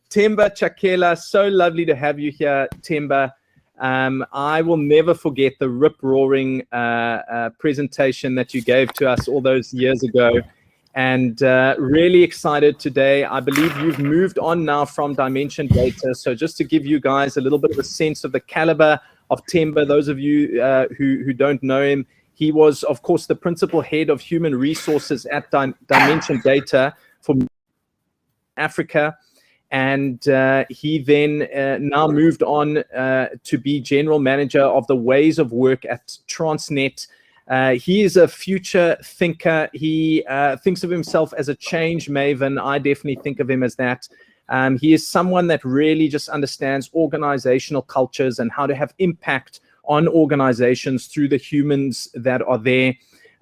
Themba Chakela, so lovely to have you here, Themba. I will never forget the rip-roaring presentation that you gave to us all those years ago, and really excited today. I believe you've moved on now from Dimension Data, so just to give you guys a little bit of a sense of the caliber of Themba, those of you who don't know him, he was, of course, the principal head of human resources at Dimension Data for Africa. And he then now moved on to be general manager of the ways of work at Transnet. He is a future thinker. He thinks of himself as a change maven. I definitely think of him as that. He is someone that really just understands organizational cultures and how to have impact on organizations through the humans that are there.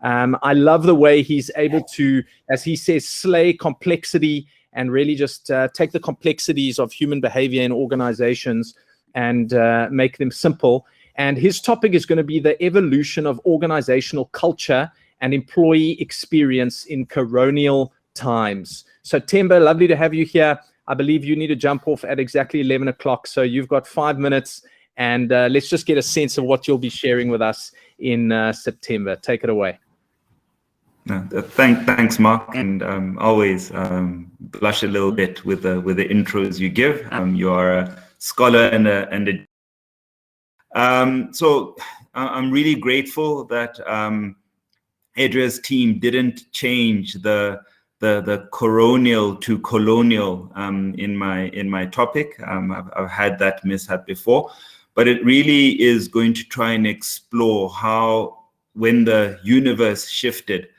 I love the way he's able to, as he says, slay complexity and really just take the complexities of human behavior in organizations and make them simple. And his topic is going to be the evolution of organizational culture and employee experience in Coronial times. So Themba, lovely to have you here. I believe you need to jump off at exactly 11 o'clock. So you've got 5 minutes, and let's just get a sense of what you'll be sharing with us in September. Take it away. Thanks, Mark, and always blush a little bit with the intros you give. You are a scholar so I'm really grateful that Adria's team didn't change the coronial to colonial in my topic. I've had that mishap before, but it really is going to try and explore how, when the universe shifted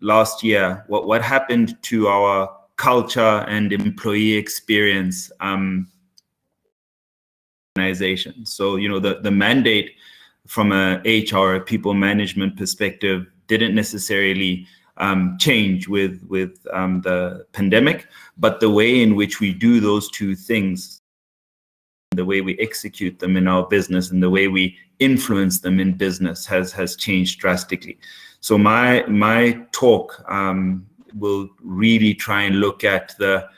last year, what happened to our culture and employee experience organization. So, you know, the mandate from a HR, people management perspective didn't necessarily change with the pandemic, but the way in which we do those two things, the way we execute them in our business and the way we influence them in business has changed drastically. So my talk will really try and look at the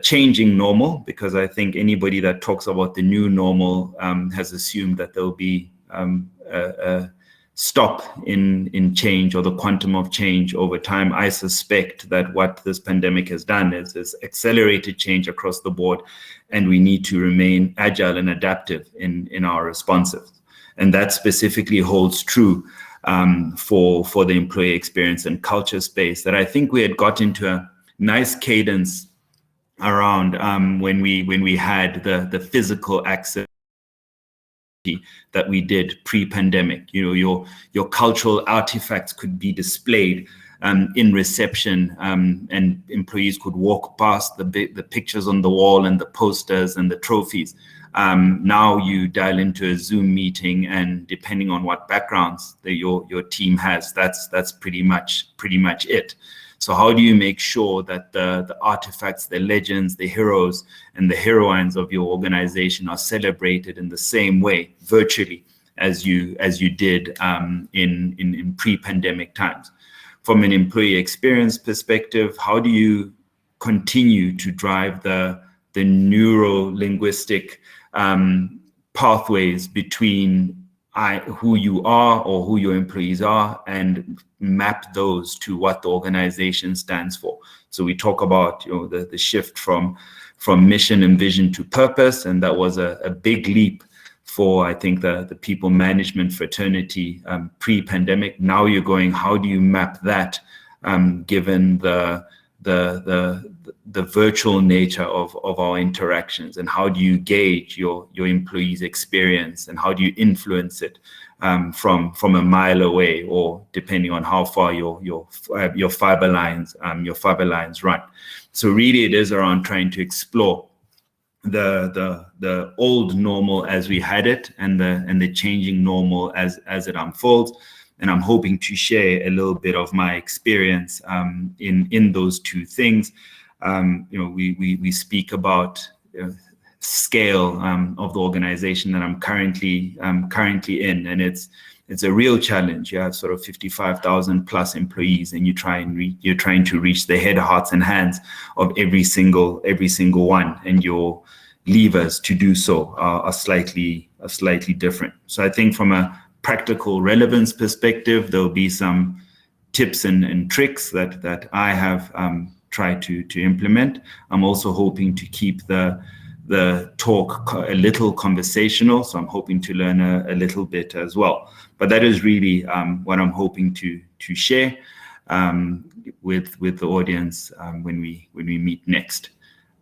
changing normal, because I think anybody that talks about the new normal has assumed that there'll be a stop in change or the quantum of change over time. I suspect that what this pandemic has done is accelerated change across the board, and we need to remain agile and adaptive in our responses. And that specifically holds true for the employee experience and culture space that I think we had got into a nice cadence around when we had the physical access that we did pre-pandemic. You know, your cultural artifacts could be displayed in reception, and employees could walk past the pictures on the wall and the posters and the trophies. Now you dial into a Zoom meeting, and depending on what backgrounds your team has, that's pretty much it. So how do you make sure that the artifacts, the legends, the heroes, and the heroines of your organization are celebrated in the same way virtually as you did in pre-pandemic times? From an employee experience perspective, how do you continue to drive the neuro-linguistic pathways between who you are or who your employees are, and map those to what the organization stands for? So we talk about, you know, the shift from mission and vision to purpose, and that was a big leap for, I think, the people management fraternity pre-pandemic. Now you're going, how do you map that given the virtual nature of our interactions, and how do you gauge your employees' experience, and how do you influence it from a mile away, or depending on how far your fiber lines run? So really it is around trying to explore the old normal as we had it, and the changing normal as it unfolds. And I'm hoping to share a little bit of my experience in those two things. You know, we speak about scale of the organization that I'm currently in, and it's it's a real challenge. You have sort of 55,000 plus employees, and you're trying to reach the head, hearts, and hands of every single one, and your levers to do so are slightly different. So I think from a practical relevance perspective, there'll be some tips and tricks that I have tried to implement. I'm also hoping to keep the talk a little conversational, so I'm hoping to learn a little bit as well. But that is really what I'm hoping to share with the audience when we meet next.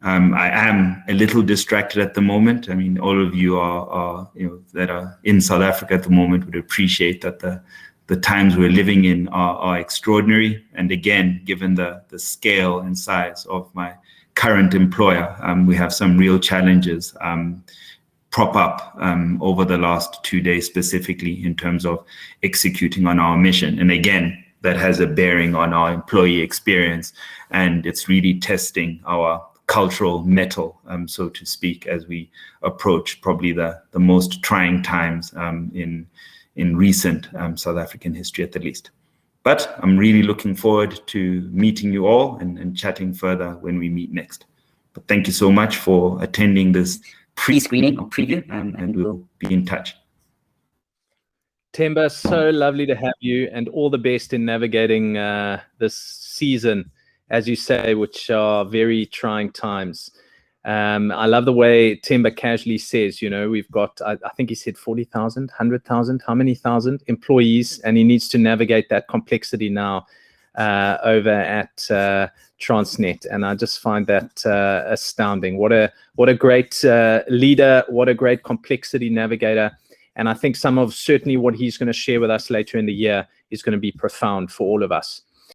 I am a little distracted at the moment. I mean, all of you are that are in South Africa at the moment would appreciate that the times we're living in are extraordinary. And again, given the scale and size of my current employer, we have some real challenges prop up over the last 2 days specifically in terms of executing on our mission. And again, that has a bearing on our employee experience, and it's really testing our cultural mettle, so to speak, as we approach probably the most trying times in recent South African history at the least. But I'm really looking forward to meeting you all and chatting further when we meet next. But thank you so much for attending this pre-screening or preview, and we'll be in touch. Themba, so lovely to have you, and all the best in navigating this season, as you say, which are very trying times. I love the way Themba casually says, we've got, I think he said 40,000, 100,000, how many thousand employees, and he needs to navigate that complexity now over at Transnet. And I just find that astounding. What a great leader, what a great complexity navigator. And I think some of certainly what he's going to share with us later in the year is going to be profound for all of us.